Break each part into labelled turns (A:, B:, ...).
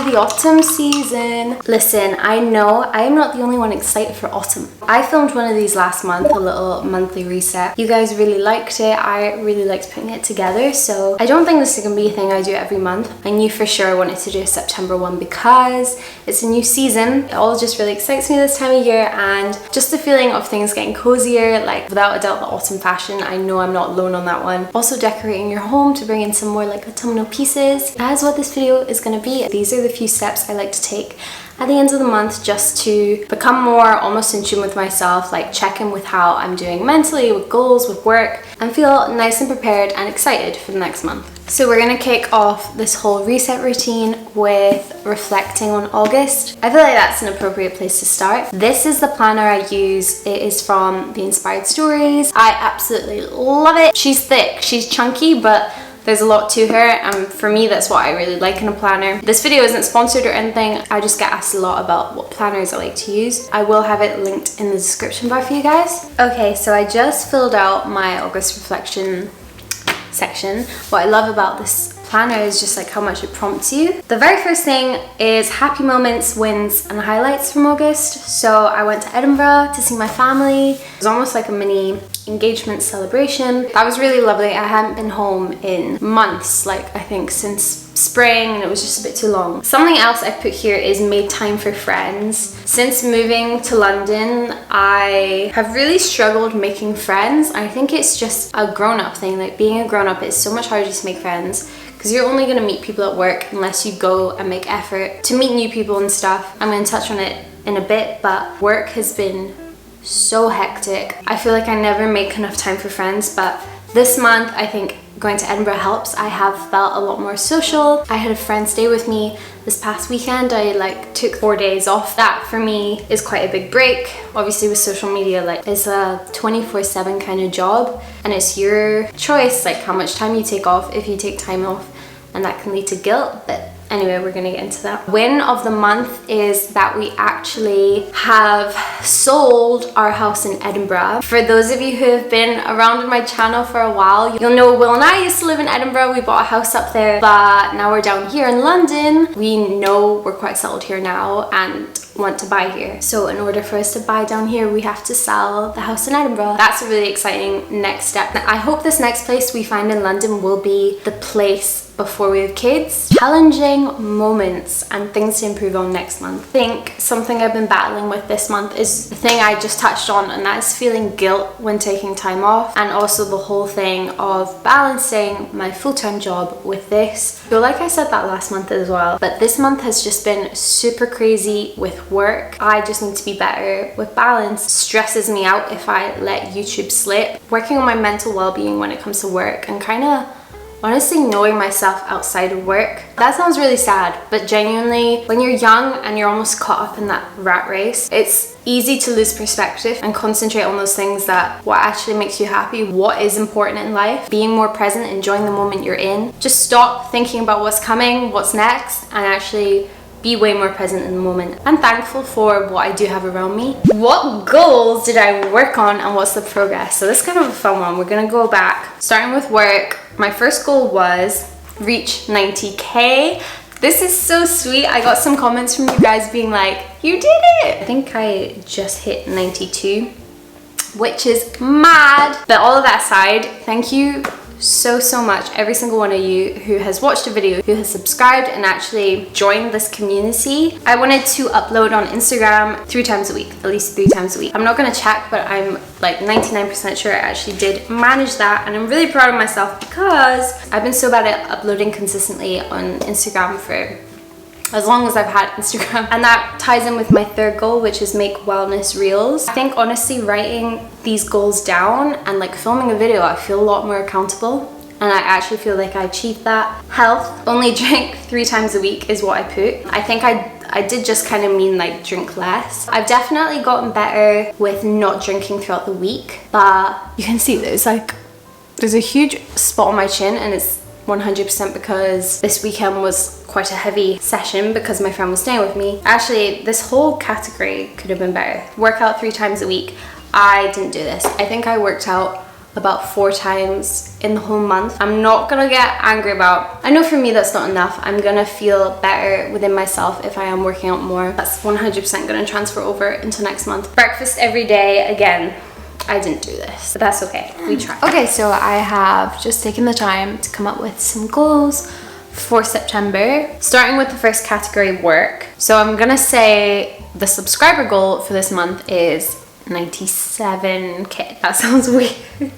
A: the autumn season. Listen, I know I am not the only one excited for autumn. I filmed one of these last month, a little monthly reset. You guys really liked it. I really liked putting it together, so I don't think this is gonna be a thing I do every month. I knew for sure I wanted to do a September one because it's a new season. It all just really excites me this time of year, and just the feeling of things getting cozier, like without a doubt the autumn fashion. I know I'm not alone on that one. Also decorating your home to bring in some more like autumnal pieces. That is what this video is going to be. These are the few steps I like to take at the end of the month just to become more almost in tune with myself, like check in with how I'm doing mentally, with goals, with work, and feel nice and prepared and excited for the next month. So we're gonna kick off this whole reset routine with reflecting on August. I feel like that's an appropriate place to start. This is the planner I use. It is from the Inspired Stories. I absolutely love it. She's thick, she's chunky, but there's a lot to her, and for me that's what I really like in a planner. This video isn't sponsored or anything. I just get asked a lot about what planners I like to use. I will have it linked in the description bar for you guys. Okay, so I just filled out my August reflection section. What I love about this planner is just like how much it prompts you. The very first thing is happy moments, wins, and highlights from August. So I went to Edinburgh to see my family. It was almost like a mini engagement celebration. That was really lovely. I hadn't been home in months, like I think since spring, and it was just a bit too long. Something else I put here is made time for friends. Since moving to London, I have really struggled making friends. I think it's just a grown-up thing. Like being a grown-up is so much harder to make friends because you're only going to meet people at work unless you go and make effort to meet new people and stuff. I'm going to touch on it in a bit, but work has been so hectic. I feel like I never make enough time for friends, but this month I think going to Edinburgh helps. I have felt a lot more social. I had a friend stay with me this past weekend. I like took 4 days off. That for me is quite a big break. Obviously with social media, like it's a 24/7 kind of job, and it's your choice like how much time you take off, if you take time off, and that can lead to guilt. But anyway, we're gonna get into that. Win of the month is that we actually have sold our house in Edinburgh. For those of you who have been around in my channel for a while, you'll know Will and I used to live in Edinburgh. We bought a house up there, but now we're down here in London. We know we're quite settled here now and want to buy here. So in order for us to buy down here, we have to sell the house in Edinburgh. That's a really exciting next step. I hope this next place we find in London will be the place before we have kids. Challenging moments and things to improve on next month. I think something I've been battling with this month is the thing I just touched on, and that is feeling guilt when taking time off, and also the whole thing of balancing my full-time job with this. I feel like I said that last month as well, but this month has just been super crazy with work. I just need to be better with balance. Stresses me out if I let YouTube slip. Working on my mental well-being when it comes to work, and kind of honestly knowing myself outside of work. That sounds really sad, but genuinely, when you're young and you're almost caught up in that rat race, it's easy to lose perspective and concentrate on those things that what actually makes you happy, what is important in life, being more present, enjoying the moment you're in. Just stop thinking about what's coming, what's next, and actually be way more present in the moment. I'm thankful for what I do have around me. What goals did I work on and what's the progress? So this is kind of a fun one. We're gonna go back. Starting with work, my first goal was reach 90K. This is so sweet. I got some comments from you guys being like, you did it! I think I just hit 92, which is mad. But all of that aside, thank you so much, every single one of you who has watched a video, who has subscribed and actually joined this community. I wanted to upload on Instagram 3 times a week, at least 3 times a week. I'm not gonna check, but I'm like 99% sure I actually did manage that, and I'm really proud of myself because I've been so bad at uploading consistently on Instagram for as long as I've had Instagram. And that ties in with my third goal, which is make wellness reels. I think honestly writing these goals down and like filming a video, I feel a lot more accountable, and I actually feel like I achieved that. Health, only drink 3 times a week is what I put. I think I did just kind of mean like drink less. I've definitely gotten better with not drinking throughout the week, but you can see there's a huge spot on my chin, and it's 100% because this weekend was quite a heavy session because my friend was staying with me. Actually, this whole category could have been better. Work out 3 times a week. I didn't do this. I think I worked out about 4 times in the whole month. I'm not gonna get angry about, I know for me that's not enough. I'm gonna feel better within myself if I am working out more. That's 100% gonna transfer over into next month. Breakfast every day, again, I didn't do this, but that's okay, we tried. Okay, so I have just taken the time to come up with some goals for September, starting with the first category, work. So I'm gonna say the subscriber goal for this month is 97k. That sounds weird.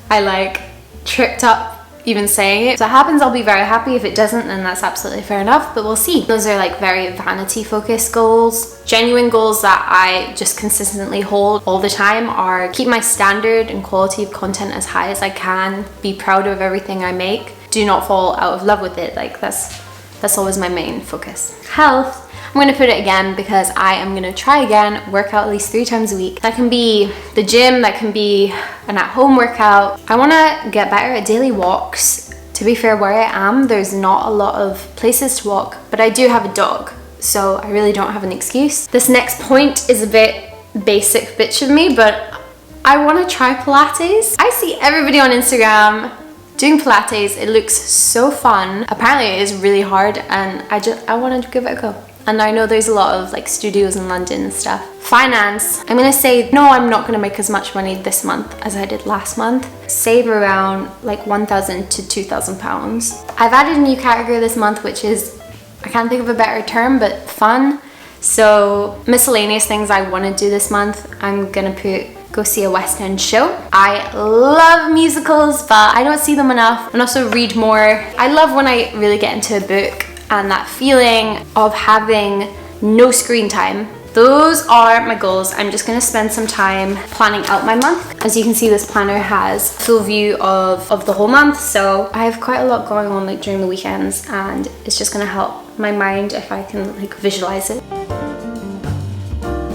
A: I like tripped up even saying it. If that happens, I'll be very happy. If it doesn't, then that's absolutely fair enough, but we'll see. Those are like very vanity focused goals. Genuine goals that I just consistently hold all the time are keep my standard and quality of content as high as I can, be proud of everything I make, do not fall out of love with it. Like that's always my main focus. Health. I'm going to put it again because I am going to try again, work out at least 3 times a week. That can be the gym, that can be an at-home workout. I want to get better at daily walks. To be fair, where I am, there's not a lot of places to walk, but I do have a dog, so I really don't have an excuse. This next point is a bit basic bitch of me, but I want to try Pilates. I see everybody on Instagram doing Pilates. It looks so fun. Apparently it is really hard, and I want to give it a go. And I know there's a lot of like studios in London and stuff. Finance, I'm gonna say, no, I'm not gonna make as much money this month as I did last month. Save around like £1,000 to £2,000. I've added a new category this month, which is, I can't think of a better term, but fun. So miscellaneous things I wanna do this month, I'm gonna put go see a West End show. I love musicals, but I don't see them enough. And also read more. I love when I really get into a book and that feeling of having no screen time. Those are my goals. I'm just gonna spend some time planning out my month. As you can see, this planner has full view of the whole month, so I have quite a lot going on like during the weekends, and it's just gonna help my mind if I can like visualize it.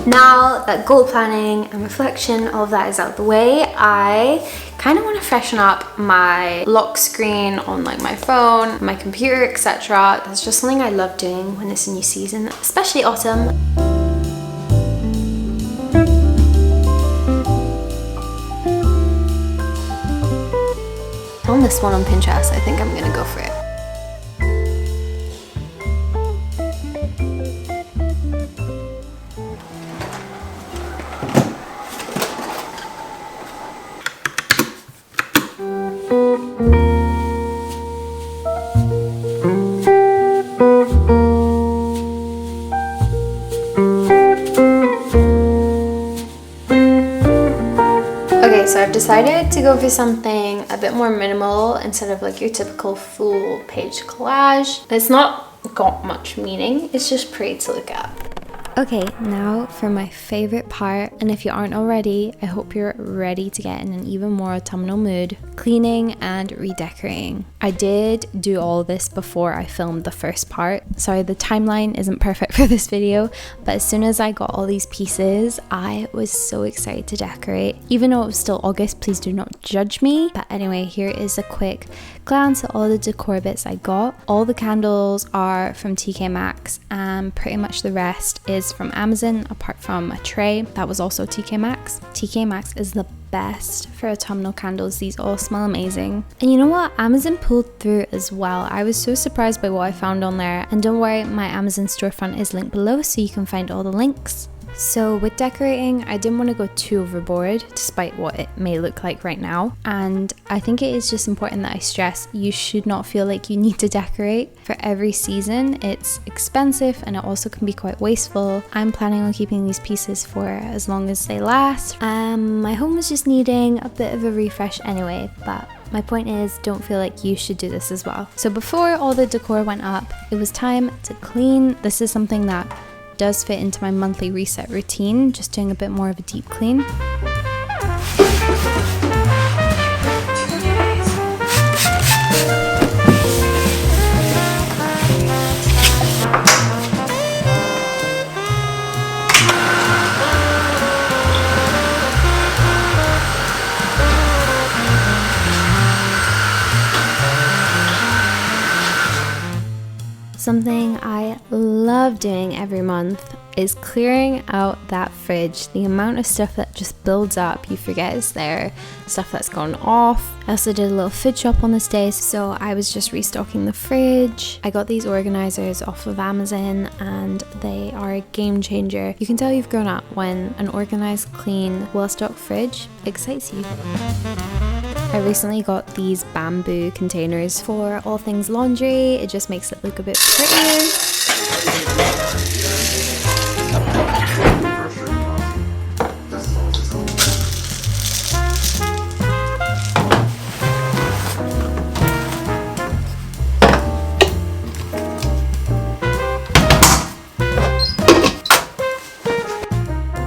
A: Now that goal planning and reflection, all of that is out the way, I kind of want to freshen up my lock screen on like my phone, my computer, etc. That's just something I love doing when it's a new season, especially autumn. On this one on Pinterest, I think I'm gonna go for it. So I've decided to go for something a bit more minimal instead of like your typical full page collage. It's not got much meaning, it's just pretty to look at. Okay, now for my favorite part, and if you aren't already, I hope you're ready to get in an even more autumnal mood: cleaning and redecorating. I did do all this before I filmed the first part. Sorry, the timeline isn't perfect for this video, but as soon as I got all these pieces, I was so excited to decorate. Even though it was still August, please do not judge me. But anyway, here is a quick glance at all the decor bits I got. All the candles are from TK Maxx, and pretty much the rest is from Amazon, apart from a tray that was also TK Maxx. TK Maxx is the best for autumnal candles. These all smell amazing. And you know what? Amazon pulled through as well. I was so surprised by what I found on there. And don't worry, my Amazon storefront is linked below, so you can find all the links. So with decorating, I didn't want to go too overboard, despite what it may look like right now. And I think it is just important that I stress, you should not feel like you need to decorate for every season. It's expensive and it also can be quite wasteful. I'm planning on keeping these pieces for as long as they last. My home was just needing a bit of a refresh anyway, but my point is, don't feel like you should do this as well. So before all the decor went up, it was time to clean. This is something that does fit into my monthly reset routine, just doing a bit more of a deep clean. Something I love doing every month is clearing out that fridge. The amount of stuff that just builds up, you forget it's there, stuff that's gone off. I also did a little food shop on this day, so I was just restocking the fridge. I got these organizers off of Amazon and they are a game changer. You can tell you've grown up when an organized, clean, well-stocked fridge excites you. I recently got these bamboo containers for all things laundry. It just makes it look a bit prettier.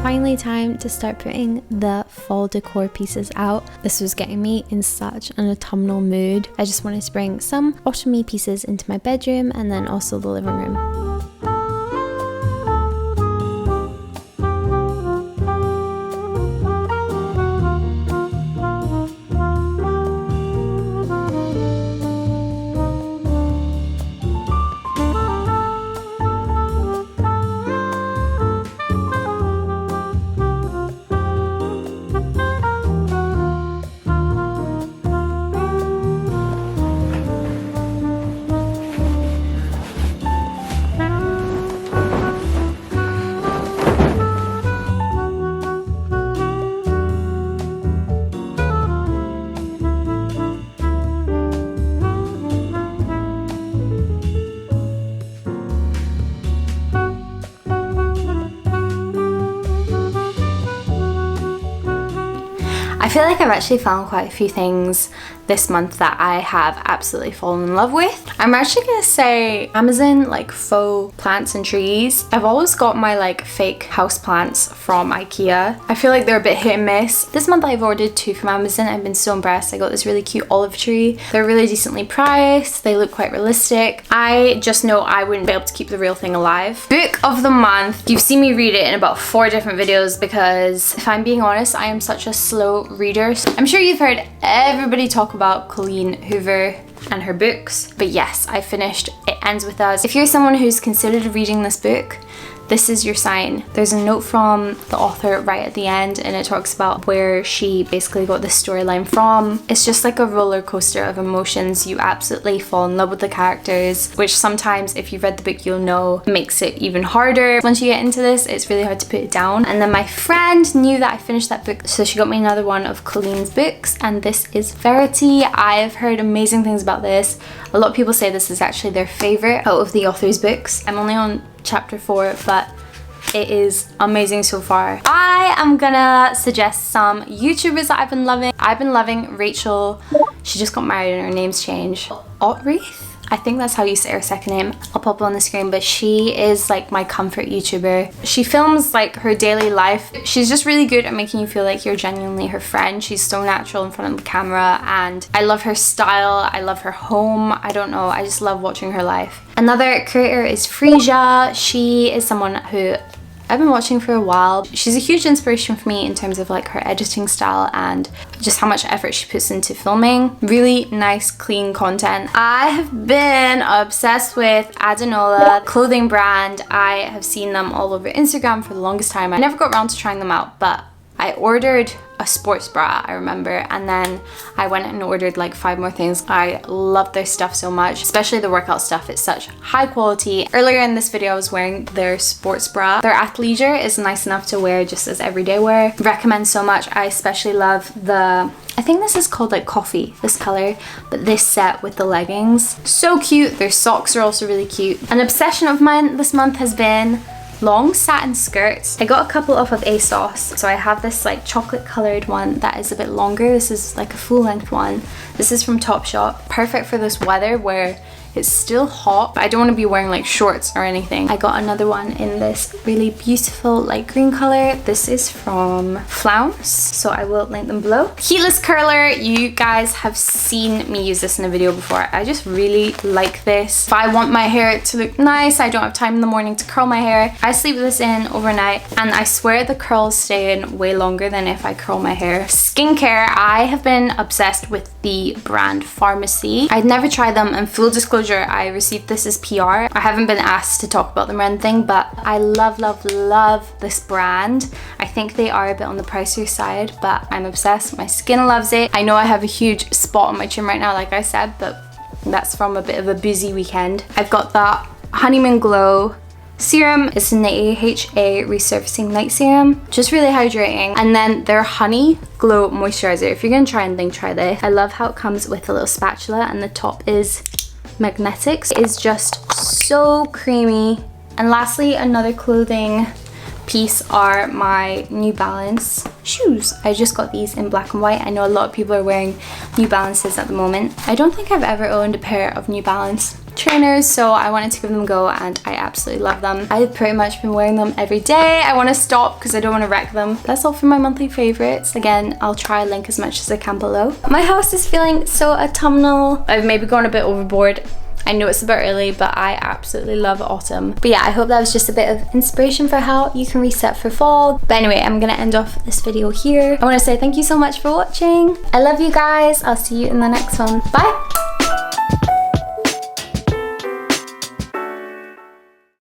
A: Finally time to start putting the fall decor pieces out. This was getting me in such an autumnal mood. I just wanted to bring some autumny pieces into my bedroom and then also the living room. I feel like I've actually found quite a few things this month that I have absolutely fallen in love with. I'm actually gonna say Amazon, like faux plants and trees. I've always got my like fake house plants from IKEA. I feel like they're a bit hit and miss. This month I've ordered 2 from Amazon. I've been so impressed. I got this really cute olive tree. They're really decently priced. They look quite realistic. I just know I wouldn't be able to keep the real thing alive. Book of the month. You've seen me read it in about 4 different videos because if I'm being honest, I am such a slow reader. I'm sure you've heard everybody talk about Colleen Hoover and her books, but yes, I finished It Ends With Us. If you're someone who's considered reading this book, this is your sign. There's a note from the author right at the end and it talks about where she basically got this storyline from. It's just like a roller coaster of emotions. You absolutely fall in love with the characters, which sometimes if you've read the book you'll know makes it even harder. Once you get into this, it's really hard to put it down. And then my friend knew that I finished that book, so she got me another one of Colleen's books, and this is Verity. I've heard amazing things about this. A lot of people say this is actually their favorite out of the author's books. I'm only on chapter 4, but it is amazing so far. I am gonna suggest some YouTubers that I've been loving. I've been loving Rachel. She just got married and her name's changed. Otrith? I think that's how you say her second name. I'll pop it on the screen, but she is like my comfort YouTuber. She films like her daily life. She's just really good at making you feel like you're genuinely her friend. She's so natural in front of the camera and I love her style. I love her home. I don't know, I just love watching her life. Another creator is Frisia. She is someone who I've been watching for a while. She's a huge inspiration for me in terms of like her editing style and just how much effort she puts into filming. Really nice, clean content. I have been obsessed with Adenola clothing brand. I have seen them all over Instagram for the longest time. I never got around to trying them out, but I ordered a sports bra, I remember, and then I went and ordered like 5 more things. I love their stuff so much, especially the workout stuff. It's such high quality. Earlier in this video I was wearing their sports bra. Their athleisure is nice enough to wear just as everyday wear. Recommend so much. I especially love the, I think this is called like coffee, this color, but this set with the leggings. So cute. Their socks are also really cute. An obsession of mine this month has been long satin skirts. I got a couple off of ASOS. So I have this like chocolate colored one that is a bit longer. This is like a full length one. This is from Topshop. Perfect for this weather where it's still hot, but I don't want to be wearing like shorts or anything. I got another one in this really beautiful light green color. This is from Flounce, so I will link them below. Heatless curler. You guys have seen me use this in a video before. I just really like this. If I want my hair to look nice, I don't have time in the morning to curl my hair, I sleep this in overnight and I swear the curls stay in way longer than if I curl my hair. Skincare. I have been obsessed with the brand Pharmacy. I'd never tried them, and full disclosure, disclosure, I received this as PR. I haven't been asked to talk about them or anything, but I love, love, love this brand. I think they are a bit on the pricier side, but I'm obsessed. My skin loves it. I know I have a huge spot on my chin right now, like I said, but that's from a bit of a busy weekend. I've got that Honeymoon Glow serum. It's an AHA resurfacing night serum, just really hydrating. And then their Honey Glow moisturizer. If you're gonna try anything, try this. I love how it comes with a little spatula and the top is magnetic. It is just so creamy. And lastly, another clothing piece are my New Balance shoes. I just got these in black and white. I know a lot of people are wearing New Balances at the moment. I don't think I've ever owned a pair of New Balance trainers, so I wanted to give them a go and I absolutely love them. I've pretty much been wearing them every day. I want to stop because I don't want to wreck them. That's all for my monthly favorites. Again, I'll try and link as much as I can below. My house is feeling so autumnal. I've maybe gone a bit overboard. I know it's a bit early, but I absolutely love autumn. But yeah, I hope that was just a bit of inspiration for how you can reset for fall. But anyway, I'm gonna end off this video here. I wanna say thank you so much for watching. I love you guys. I'll see you in the next one. Bye.